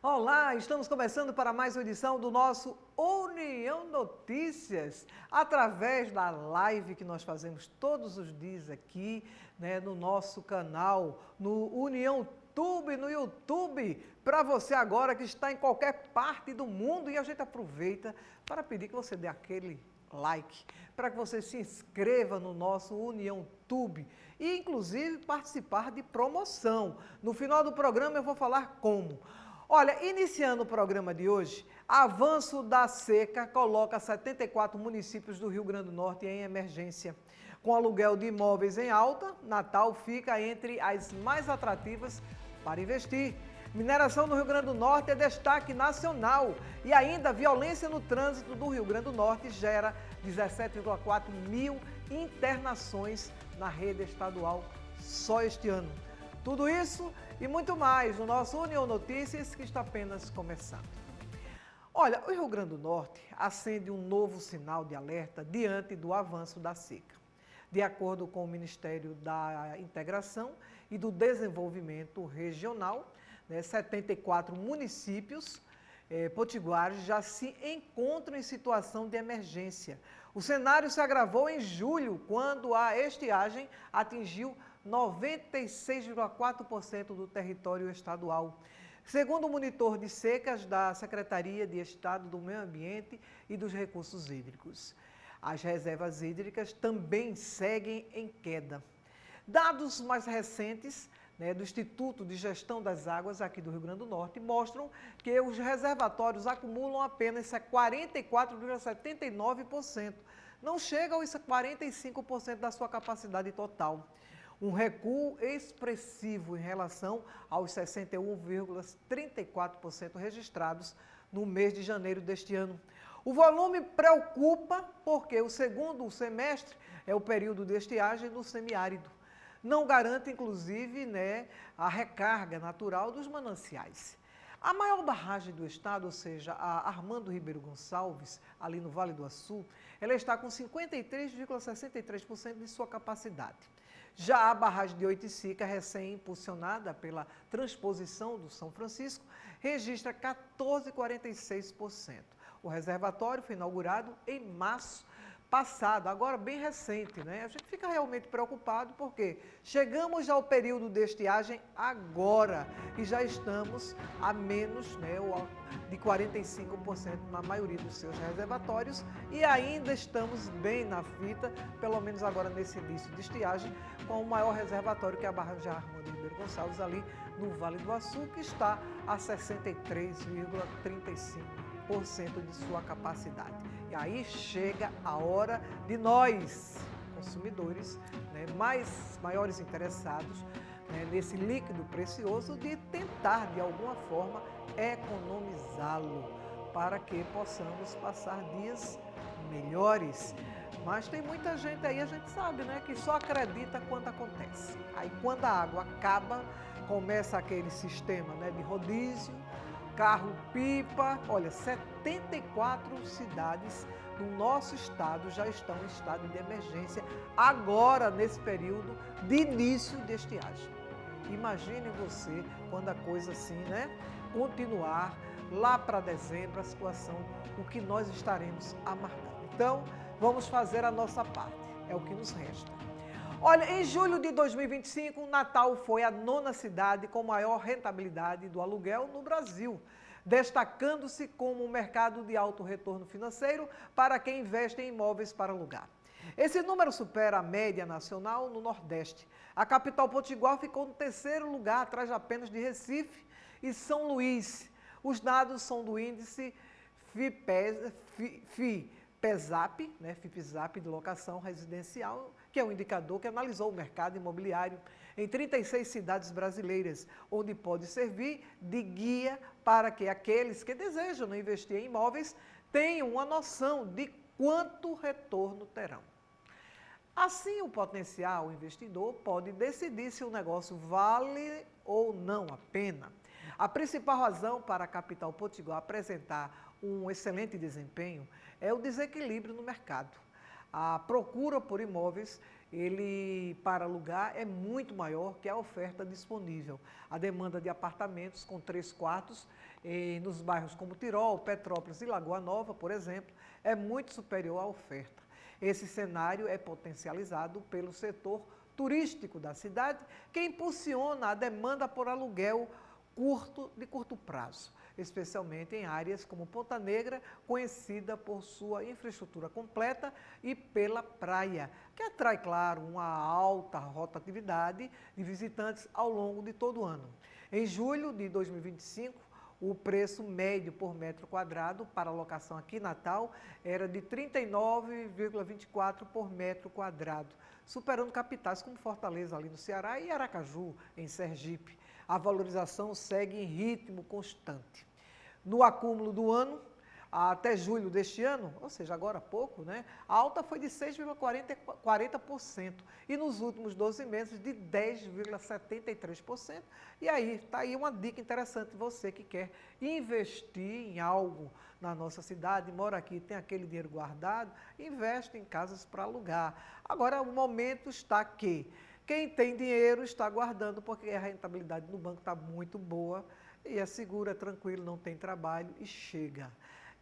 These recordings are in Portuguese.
Olá, estamos começando para mais uma edição do nosso União Notícias, através da live que nós fazemos todos os dias aqui, no nosso canal, no União Tube, no YouTube, para você agora que está em qualquer parte do mundo. E a gente aproveita para pedir que você dê aquele like, para que você se inscreva no nosso União Tube e, inclusive, participar de promoção. No final do programa eu vou falar como. Olha, iniciando o programa de hoje, avanço da seca coloca 74 municípios do Rio Grande do Norte em emergência. Com aluguel de imóveis em alta, Natal fica entre as mais atrativas para investir. Mineração no Rio Grande do Norte é destaque nacional e ainda violência no trânsito do Rio Grande do Norte gera 17,4 mil internações na rede estadual só este ano. Tudo isso e muito mais no nosso União Notícias, que está apenas começando. Olha, o Rio Grande do Norte acende um novo sinal de alerta diante do avanço da seca. De acordo com o Ministério da Integração e do Desenvolvimento Regional, 74 municípios potiguares já se encontram em situação de emergência. O cenário se agravou em julho, quando a estiagem atingiu 96,4% do território estadual. Segundo o monitor de secas da Secretaria de Estado do Meio Ambiente e dos Recursos Hídricos, as reservas hídricas também seguem em queda. Dados mais recentes do Instituto de Gestão das Águas aqui do Rio Grande do Norte mostram que os reservatórios acumulam apenas 44,79%. Não chega aos 45% da sua capacidade total. Um recuo expressivo em relação aos 61,34% registrados no mês de janeiro deste ano. O volume preocupa porque o segundo semestre é o período de estiagem no semiárido. Não garante, inclusive, a recarga natural dos mananciais. A maior barragem do estado, ou seja, a Armando Ribeiro Gonçalves, ali no Vale do Açu, ela está com 53,63% de sua capacidade. Já a barragem de Oiticica, recém-impulsionada pela transposição do São Francisco, registra 14,46%. O reservatório foi inaugurado em março passado, agora bem recente, A gente fica realmente preocupado porque chegamos ao período de estiagem agora e já estamos a menos de 45% na maioria dos seus reservatórios e ainda estamos bem na fita, pelo menos agora nesse início de estiagem, com o maior reservatório que é a barragem Armando Ribeiro Gonçalves ali no Vale do Açu, que está a 63,35% de sua capacidade. E aí chega a hora de nós, consumidores, maiores interessados nesse líquido precioso, de tentar, de alguma forma, economizá-lo, para que possamos passar dias melhores. Mas tem muita gente aí, a gente sabe, que só acredita quando acontece. Aí quando a água acaba, começa aquele sistema de rodízio, carro-pipa. Olha, 74 cidades do nosso estado já estão em estado de emergência agora, nesse período de início de estiagem. Imagine você quando a coisa assim, continuar lá para dezembro, a situação, o que nós estaremos amargando. Então, vamos fazer a nossa parte, é o que nos resta. Olha, em julho de 2025, Natal foi a 9ª cidade com maior rentabilidade do aluguel no Brasil, destacando-se como um mercado de alto retorno financeiro para quem investe em imóveis para alugar. Esse número supera a média nacional no Nordeste. A capital potiguar ficou no terceiro lugar, atrás apenas de Recife e São Luís. Os dados são do índice FIPESAP, FIPESAP de locação residencial, que é um indicador que analisou o mercado imobiliário em 36 cidades brasileiras, onde pode servir de guia para que aqueles que desejam investir em imóveis tenham uma noção de quanto retorno terão. Assim, o potencial investidor pode decidir se o negócio vale ou não a pena. A principal razão para a capital potiguar apresentar um excelente desempenho é o desequilíbrio no mercado. A procura por imóveis ele, para alugar, é muito maior que a oferta disponível. A demanda de apartamentos com 3 quartos, nos bairros como Tirol, Petrópolis e Lagoa Nova, por exemplo, é muito superior à oferta. Esse cenário é potencializado pelo setor turístico da cidade, que impulsiona a demanda por aluguel de curto prazo, especialmente em áreas como Ponta Negra, conhecida por sua infraestrutura completa, e pela praia, que atrai, claro, uma alta rotatividade de visitantes ao longo de todo o ano. Em julho de 2025, o preço médio por metro quadrado para locação aqui em Natal era de R$ 39,24 por metro quadrado, superando capitais como Fortaleza, ali no Ceará, e Aracaju, em Sergipe. A valorização segue em ritmo constante. No acúmulo do ano, até julho deste ano, ou seja, agora há pouco, né, a alta foi de 6,40% e nos últimos 12 meses de 10,73%. E aí, está aí uma dica interessante, você que quer investir em algo na nossa cidade, mora aqui, tem aquele dinheiro guardado, investe em casas para alugar. Agora, o momento está que quem tem dinheiro está guardando, porque a rentabilidade no banco está muito boa, e é seguro, é tranquilo, não tem trabalho e chega.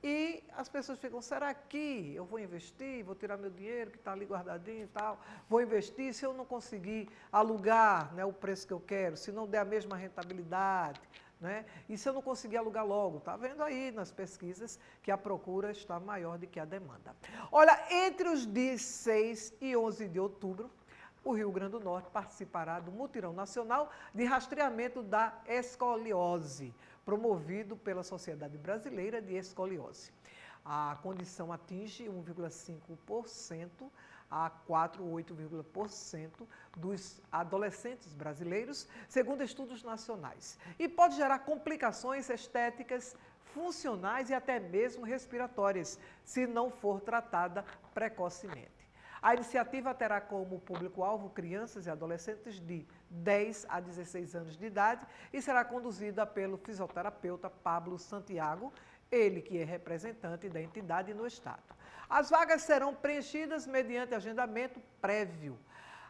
E as pessoas ficam, será que eu vou investir, vou tirar meu dinheiro que está ali guardadinho e tal, vou investir, se eu não conseguir alugar, né, o preço que eu quero, se não der a mesma rentabilidade, né, e se eu não conseguir alugar logo? Está vendo aí nas pesquisas que a procura está maior do que a demanda. Olha, entre os dias 6 e 11 de outubro, o Rio Grande do Norte participará do Mutirão Nacional de Rastreamento da Escoliose, promovido pela Sociedade Brasileira de Escoliose. A condição atinge 1,5% a 4,8% dos adolescentes brasileiros, segundo estudos nacionais, e pode gerar complicações estéticas, funcionais e até mesmo respiratórias, se não for tratada precocemente. A iniciativa terá como público-alvo crianças e adolescentes de 10 a 16 anos de idade e será conduzida pelo fisioterapeuta Pablo Santiago, ele que é representante da entidade no estado. As vagas serão preenchidas mediante agendamento prévio.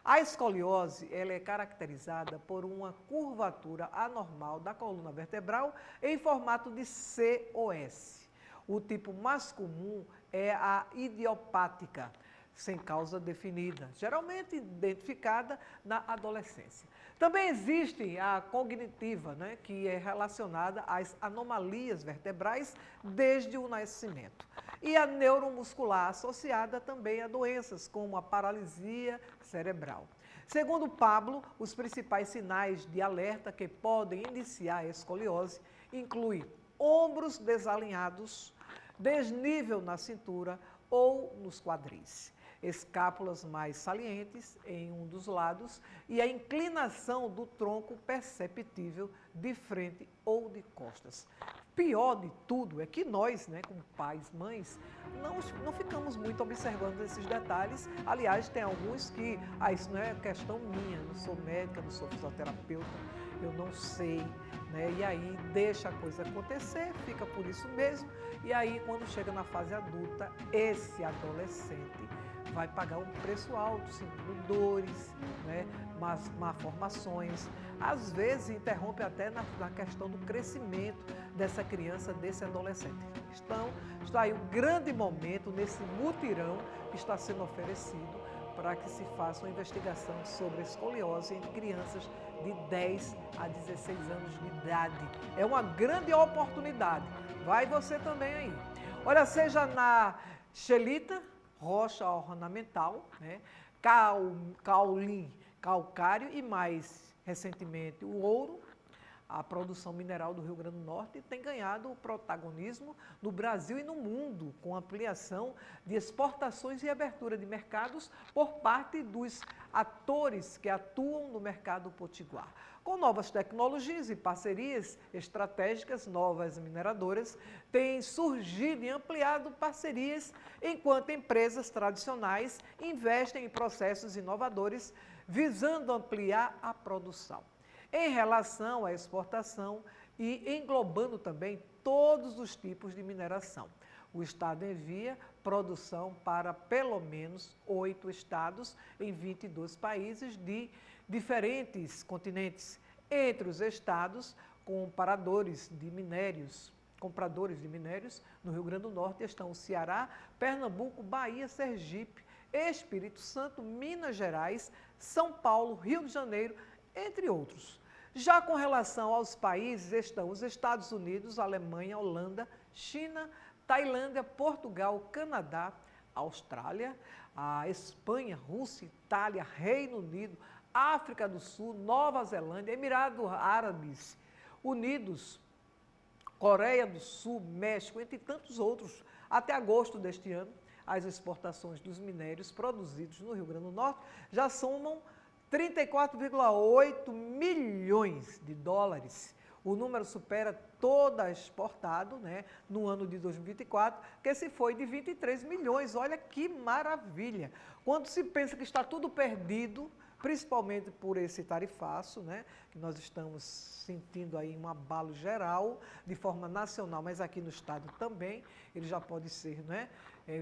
A escoliose ela é caracterizada por uma curvatura anormal da coluna vertebral em formato de COS. O tipo mais comum é a idiopática, sem causa definida, geralmente identificada na adolescência. Também existe a cognitiva, né, que é relacionada às anomalias vertebrais desde o nascimento. E a neuromuscular, associada também a doenças como a paralisia cerebral. Segundo Pablo, os principais sinais de alerta que podem iniciar a escoliose incluem ombros desalinhados, desnível na cintura ou nos quadris, escápulas mais salientes em um dos lados e a inclinação do tronco perceptível de frente ou de costas. Pior de tudo é que nós, né, como pais, mães, não ficamos muito observando esses detalhes. Aliás, tem alguns que, isso não é questão minha, não sou médica, não sou fisioterapeuta, eu não sei, né? E aí deixa a coisa acontecer, fica por isso mesmo, e aí quando chega na fase adulta, esse adolescente vai pagar um preço alto, sentindo dores, né, malformações, às vezes interrompe até na questão do crescimento dessa criança, desse adolescente. Então, está aí um grande momento nesse mutirão que está sendo oferecido para que se faça uma investigação sobre a escoliose em crianças de 10 a 16 anos de idade. É uma grande oportunidade. Vai você também aí. Olha, seja na xelita, rocha ornamental, né, caulim, calcário e mais recentemente o ouro, a produção mineral do Rio Grande do Norte tem ganhado o protagonismo no Brasil e no mundo, com ampliação de exportações e abertura de mercados por parte dos atores que atuam no mercado potiguar. Com novas tecnologias e parcerias estratégicas, novas mineradoras têm surgido e ampliado parcerias, enquanto empresas tradicionais investem em processos inovadores visando ampliar a produção. Em relação à exportação e englobando também todos os tipos de mineração. O Estado envia produção para pelo menos 8 estados em 22 países de diferentes continentes. Entre os estados, compradores de minérios no Rio Grande do Norte estão o Ceará, Pernambuco, Bahia, Sergipe, Espírito Santo, Minas Gerais, São Paulo, Rio de Janeiro, entre outros. Já com relação aos países, estão os Estados Unidos, Alemanha, Holanda, China, Tailândia, Portugal, Canadá, Austrália, a Espanha, Rússia, Itália, Reino Unido, África do Sul, Nova Zelândia, Emirados Árabes Unidos, Coreia do Sul, México, entre tantos outros. Até agosto deste ano, as exportações dos minérios produzidos no Rio Grande do Norte já somam 34,8 milhões de dólares. O número supera toda exportado, né, no ano de 2024, que se foi de 23 milhões. Olha que maravilha! Quando se pensa que está tudo perdido, principalmente por esse tarifaço, né, que nós estamos sentindo aí um abalo geral, de forma nacional, mas aqui no estado também, ele já pode ser, né,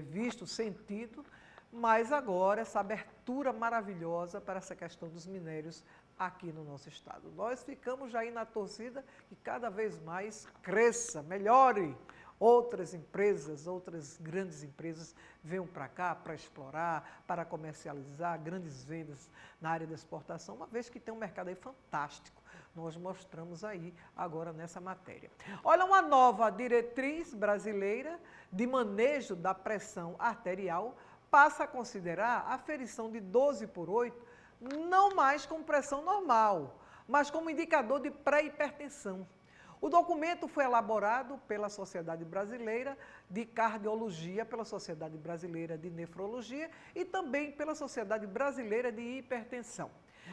visto, sentido, mas agora essa abertura maravilhosa para essa questão dos minérios aqui no nosso estado. Nós ficamos já aí na torcida que cada vez mais cresça, melhore. Outras empresas, outras grandes empresas venham para cá para explorar, para comercializar, grandes vendas na área da exportação, uma vez que tem um mercado aí fantástico. Nós mostramos aí agora nessa matéria. Olha, uma nova diretriz brasileira de manejo da pressão arterial passa a considerar a aferição de 12/8 não mais como pressão normal, mas como indicador de pré-hipertensão. O documento foi elaborado pela Sociedade Brasileira de Cardiologia, pela Sociedade Brasileira de Nefrologia e também pela Sociedade Brasileira de Hipertensão.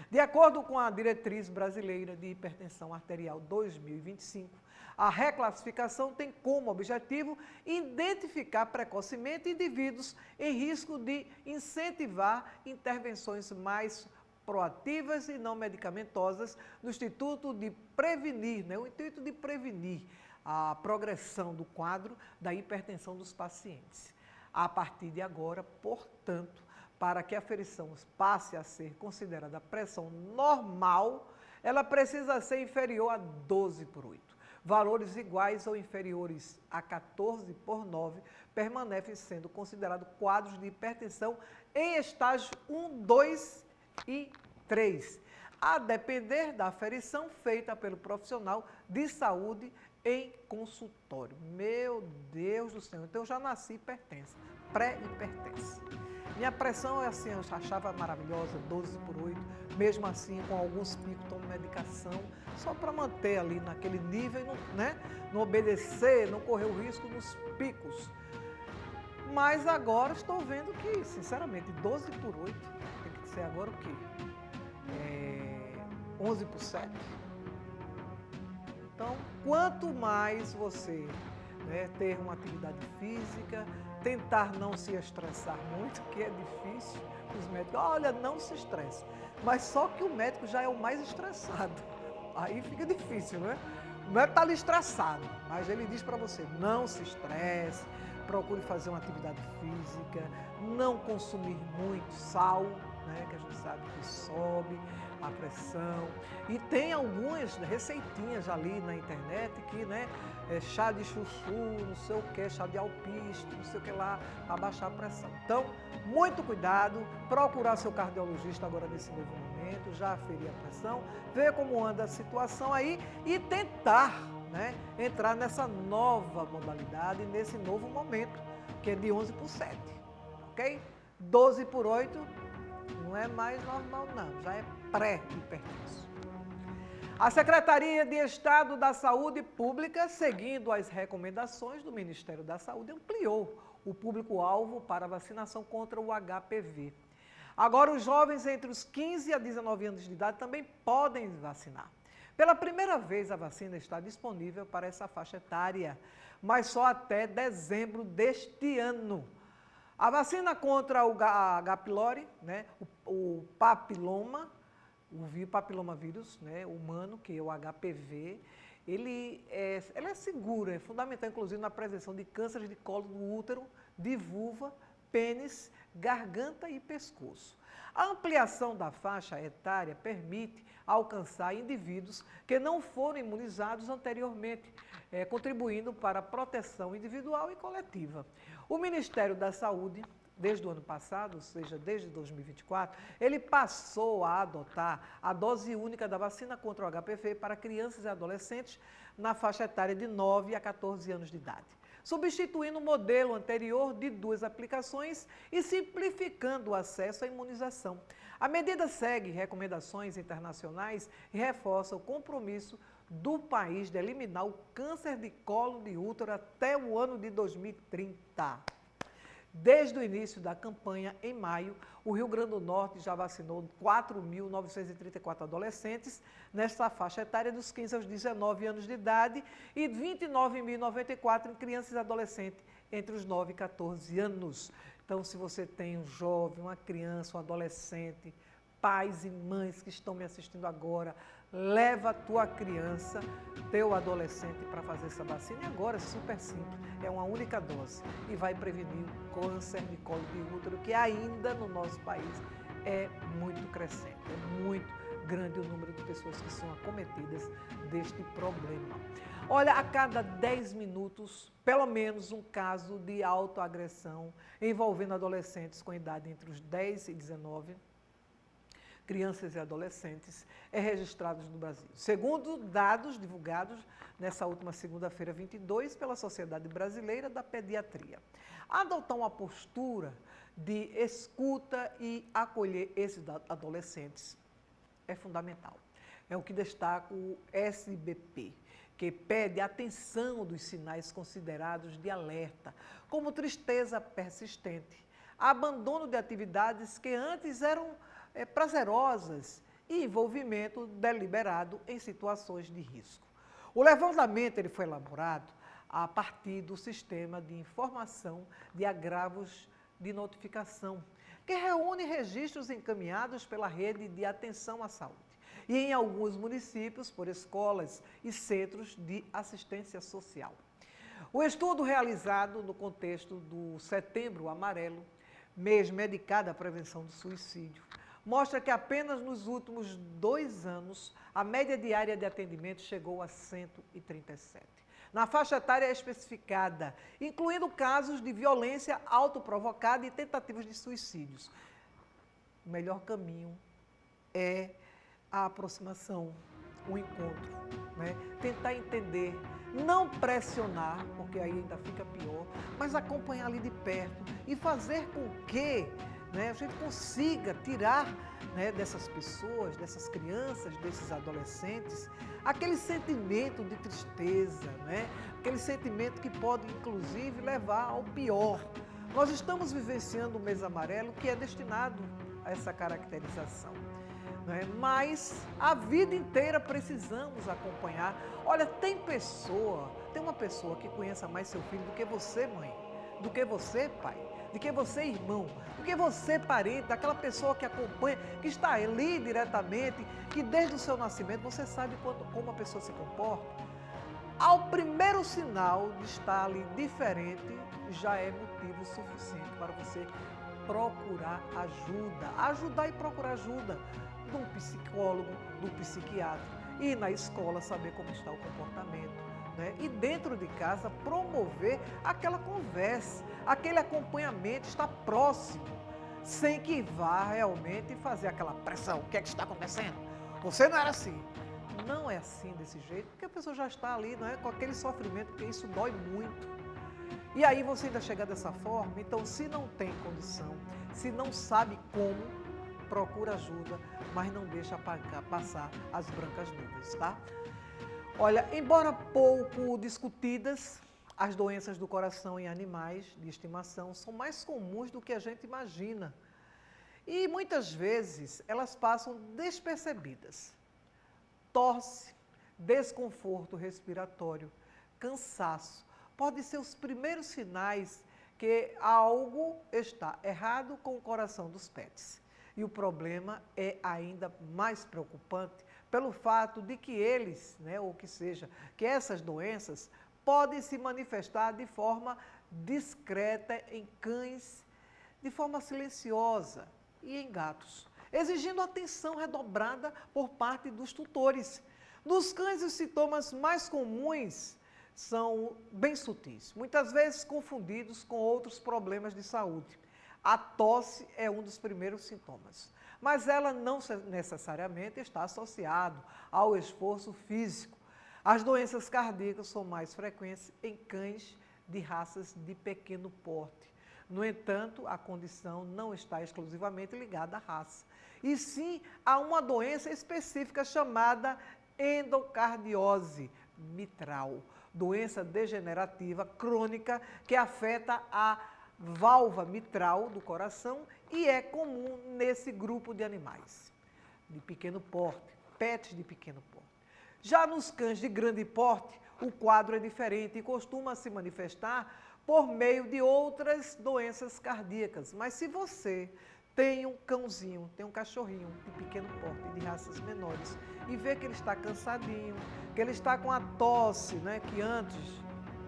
De acordo com a Diretriz Brasileira de Hipertensão Arterial 2025, a reclassificação tem como objetivo identificar precocemente indivíduos em risco de incentivar intervenções mais proativas e não medicamentosas no intuito de prevenir, né, o intuito de prevenir a progressão do quadro da hipertensão dos pacientes. A partir de agora, portanto, para que a aferição passe a ser considerada pressão normal, ela precisa ser inferior a 12/8. Valores iguais ou inferiores a 14/9 permanecem sendo considerados quadros de hipertensão em estágio 1, 2 e 3, a depender da aferição feita pelo profissional de saúde em consultório. Meu Deus do céu, então eu já nasci hipertensa, pré-hipertensa. Minha pressão é assim, eu achava maravilhosa, 12/8, mesmo assim com alguns picos, tomo medicação, só para manter ali naquele nível e não, né, não obedecer, não correr o risco nos picos. Mas agora estou vendo que, sinceramente, 12/8, tem que ser agora o quê? 11/7. Então, quanto mais você, né, ter uma atividade física, tentar não se estressar muito, que é difícil, os médicos, olha, não se estresse. Mas só que o médico já é o mais estressado. Aí fica difícil, né? O médico está ali estressado, mas ele diz para você, não se estresse, procure fazer uma atividade física, não consumir muito sal, né, que a gente sabe que sobe a pressão. E tem algumas receitinhas ali na internet que, né, chá de chuchu, não sei o que, chá de alpiste, não sei o que lá, para baixar a pressão. Então, muito cuidado, procurar seu cardiologista agora nesse novo momento, já aferir a pressão, ver como anda a situação aí e tentar, né, entrar nessa nova modalidade, nesse novo momento, que é de 11/7, ok? 12/8 não é mais normal não, já é pré-hipertenso. A Secretaria de Estado da Saúde Pública, seguindo as recomendações do Ministério da Saúde, ampliou o público-alvo para a vacinação contra o HPV. Agora, os jovens entre os 15 a 19 anos de idade também podem vacinar. Pela primeira vez, a vacina está disponível para essa faixa etária, mas só até dezembro deste ano. A vacina contra o H. pylori, né, o papiloma, o papilomavírus, né, humano, que é o HPV, ela é segura, é fundamental, inclusive, na prevenção de cânceres de colo do útero, de vulva, pênis, garganta e pescoço. A ampliação da faixa etária permite alcançar indivíduos que não foram imunizados anteriormente, contribuindo para a proteção individual e coletiva. O Ministério da Saúde, desde o ano passado, ou seja, desde 2024, ele passou a adotar a dose única da vacina contra o HPV para crianças e adolescentes na faixa etária de 9 a 14 anos de idade, substituindo o modelo anterior de 2 aplicações e simplificando o acesso à imunização. A medida segue recomendações internacionais e reforça o compromisso do país de eliminar o câncer de colo de útero até o ano de 2030. Desde o início da campanha, em maio, o Rio Grande do Norte já vacinou 4.934 adolescentes nesta faixa etária dos 15 aos 19 anos de idade e 29.094 em crianças e adolescentes entre os 9 e 14 anos. Então, se você tem um jovem, uma criança, um adolescente, pais e mães que estão me assistindo agora, leva a tua criança, teu adolescente para fazer essa vacina. E agora é super simples, é uma única dose e vai prevenir o câncer de colo de útero, que ainda no nosso país é muito crescente, é muito grande o número de pessoas que são acometidas deste problema. Olha, a cada 10 minutos, pelo menos um caso de autoagressão envolvendo adolescentes com idade entre os 10 e 19 crianças e adolescentes, é registrados no Brasil. Segundo dados divulgados nessa última segunda-feira, 22, pela Sociedade Brasileira da Pediatria. Adotar uma postura de escuta e acolher esses adolescentes é fundamental. É o que destaca o SBP, que pede atenção dos sinais considerados de alerta, como tristeza persistente, abandono de atividades que antes eram prazerosas e envolvimento deliberado em situações de risco. O levantamento ele foi elaborado a partir do Sistema de Informação de Agravos de Notificação, que reúne registros encaminhados pela Rede de Atenção à Saúde e em alguns municípios por escolas e centros de assistência social. O estudo realizado no contexto do Setembro Amarelo, mês dedicado à prevenção do suicídio, mostra que apenas nos últimos 2 anos, a média diária de atendimento chegou a 137. Na faixa etária especificada, incluindo casos de violência autoprovocada e tentativas de suicídios. O melhor caminho é a aproximação, o encontro, né? Tentar entender, não pressionar, porque aí ainda fica pior, mas acompanhar ali de perto e fazer com que a gente consiga tirar dessas pessoas, dessas crianças, desses adolescentes, aquele sentimento de tristeza, aquele sentimento que pode, inclusive, levar ao pior. Nós estamos vivenciando o mês amarelo, que é destinado a essa caracterização. Mas a vida inteira precisamos acompanhar. Olha, tem uma pessoa que conheça mais seu filho do que você, mãe, do que você, pai, do que você, irmão, do que você, parente, aquela pessoa que acompanha, que está ali diretamente, que desde o seu nascimento você sabe como a pessoa se comporta. Ao primeiro sinal de estar ali diferente, já é motivo suficiente para você procurar ajuda, ajudar e procurar ajuda de um psicólogo, de um psiquiatra, e na escola saber como está o comportamento. E dentro de casa promover aquela conversa, aquele acompanhamento, estar próximo, sem que vá realmente fazer aquela pressão. O que é que está acontecendo? Você não era assim. Não é assim desse jeito, porque a pessoa já está ali, com aquele sofrimento, porque isso dói muito. E aí você ainda chega dessa forma, então se não tem condição, se não sabe como, procura ajuda, mas não deixa passar as brancas nuvens, tá? Olha, embora pouco discutidas, as doenças do coração em animais de estimação são mais comuns do que a gente imagina. E muitas vezes elas passam despercebidas. Tosse, desconforto respiratório, cansaço, podem ser os primeiros sinais que algo está errado com o coração dos pets. E o problema é ainda mais preocupante pelo fato de que eles, né, ou que seja, que essas doenças podem se manifestar de forma discreta em cães, de forma silenciosa e em gatos, exigindo atenção redobrada por parte dos tutores. Nos cães, os sintomas mais comuns são bem sutis, muitas vezes confundidos com outros problemas de saúde. A tosse é um dos primeiros sintomas, mas ela não necessariamente está associada ao esforço físico. As doenças cardíacas são mais frequentes em cães de raças de pequeno porte. No entanto, a condição não está exclusivamente ligada à raça, e sim a uma doença específica chamada endocardiose mitral, doença degenerativa crônica que afeta a válvula mitral do coração e é comum nesse grupo de animais de pequeno porte, pets de pequeno porte. Já nos cães de grande porte, o quadro é diferente e costuma se manifestar por meio de outras doenças cardíacas. Mas se você tem um cãozinho, tem um cachorrinho de pequeno porte, de raças menores, e vê que ele está cansadinho, que ele está com a tosse, né, que antes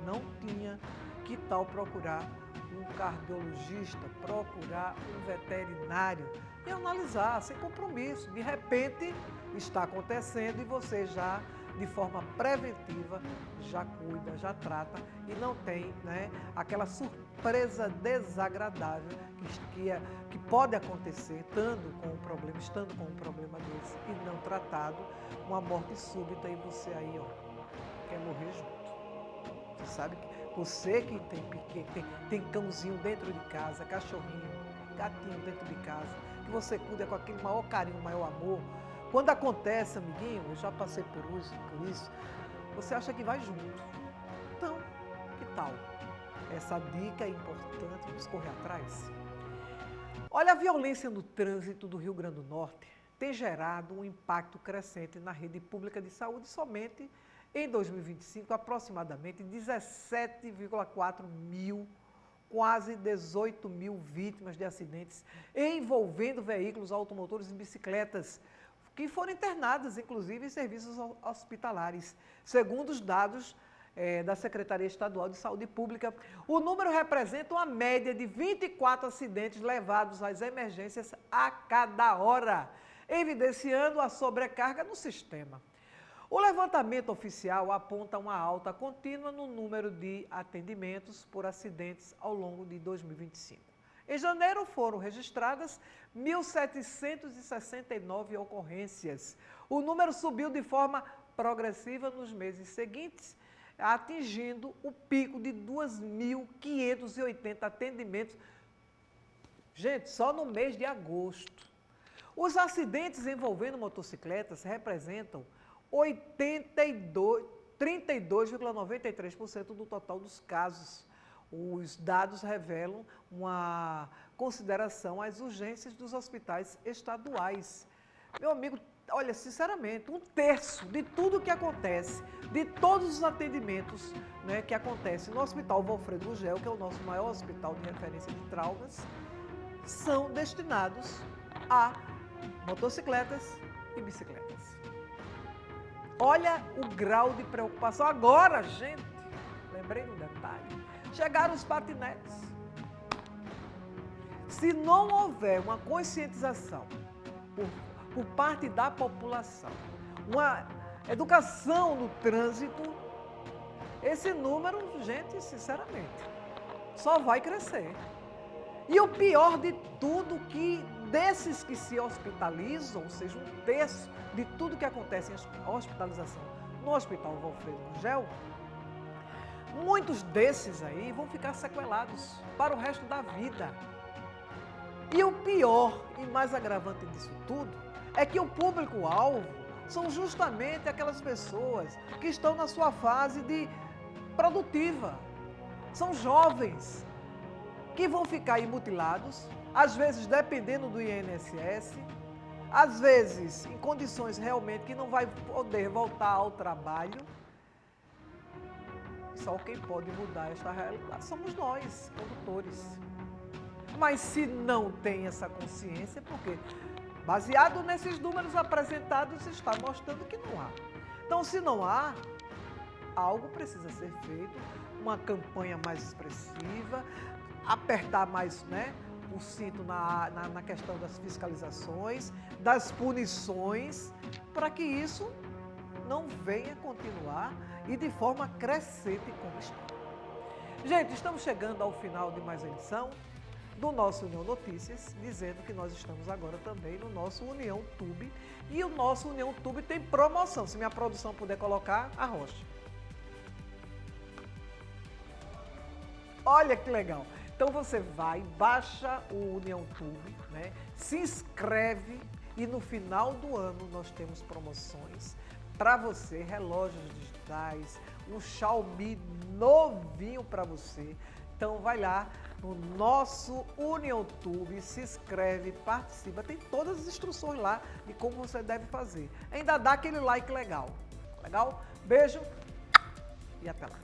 não tinha, que tal procurar um cardiologista, procurar um veterinário e analisar sem compromisso. De repente está acontecendo e você já, de forma preventiva, já cuida, já trata e não tem, né, aquela surpresa desagradável que pode acontecer estando com um problema desse e não tratado, uma morte súbita e você aí, ó, quer morrer junto. Você sabe que você que tem cãozinho dentro de casa, cachorrinho, gatinho dentro de casa, que você cuida com aquele maior carinho, maior amor, quando acontece, amiguinho, eu já passei por isso, você acha que vai junto. Então, que tal? Essa dica é importante, vamos correr atrás? Olha, a violência no trânsito do Rio Grande do Norte tem gerado um impacto crescente na rede pública de saúde. Somente em 2025, aproximadamente 17,4 mil, quase 18 mil vítimas de acidentes envolvendo veículos automotores e bicicletas, que foram internadas, inclusive, em serviços hospitalares. Segundo os dados da Secretaria Estadual de Saúde Pública, o número representa uma média de 24 acidentes levados às emergências a cada hora, evidenciando a sobrecarga no sistema. O levantamento oficial aponta uma alta contínua no número de atendimentos por acidentes ao longo de 2025. Em janeiro foram registradas 1.769 ocorrências. O número subiu de forma progressiva nos meses seguintes, atingindo o pico de 2.580 atendimentos. Gente, só no mês de agosto. Os acidentes envolvendo motocicletas representam 32,93% do total dos casos. Os dados revelam uma consideração às urgências dos hospitais estaduais. Meu amigo, olha, sinceramente, 1/3 de tudo que acontece, de todos os atendimentos, né, que acontecem no Hospital Valfredo Gugel, que é o nosso maior hospital de referência de traumas, são destinados a motocicletas e bicicletas. Olha o grau de preocupação. Agora, gente, lembrei do detalhe, chegaram os patinetes. Se não houver uma conscientização por parte da população, uma educação no trânsito, esse número, gente, sinceramente, só vai crescer. E o pior de tudo, que desses que se hospitalizam, ou seja, 1/3 de tudo que acontece em hospitalização no Hospital Valfredo Gugel, muitos desses aí vão ficar sequelados para o resto da vida. E o pior e mais agravante disso tudo é que o público-alvo são justamente aquelas pessoas que estão na sua fase de produtiva. São jovens que vão ficar aí mutilados, às vezes dependendo do INSS, às vezes em condições realmente que não vai poder voltar ao trabalho. Só quem pode mudar esta realidade somos nós, condutores. Mas se não tem essa consciência, porque Baseado nesses números apresentados, está mostrando que não há. Então, se não há, algo precisa ser feito, uma campanha mais expressiva, apertar mais, né, o cinto na questão das fiscalizações, das punições, para que isso não venha continuar e de forma crescente como está. Gente, estamos chegando ao final de mais uma edição do nosso União Notícias, dizendo que nós estamos agora também no nosso União Tube, e o nosso União Tube tem promoção, se minha produção puder colocar, arrocha. Olha que legal! Então você vai, baixa o União Tube, né? Se inscreve e no final do ano nós temos promoções para você, relógios digitais, um Xiaomi novinho para você. Então vai lá no nosso União Tube, se inscreve, participa, tem todas as instruções lá de como você deve fazer. Ainda dá aquele like legal. Legal? Beijo e até lá.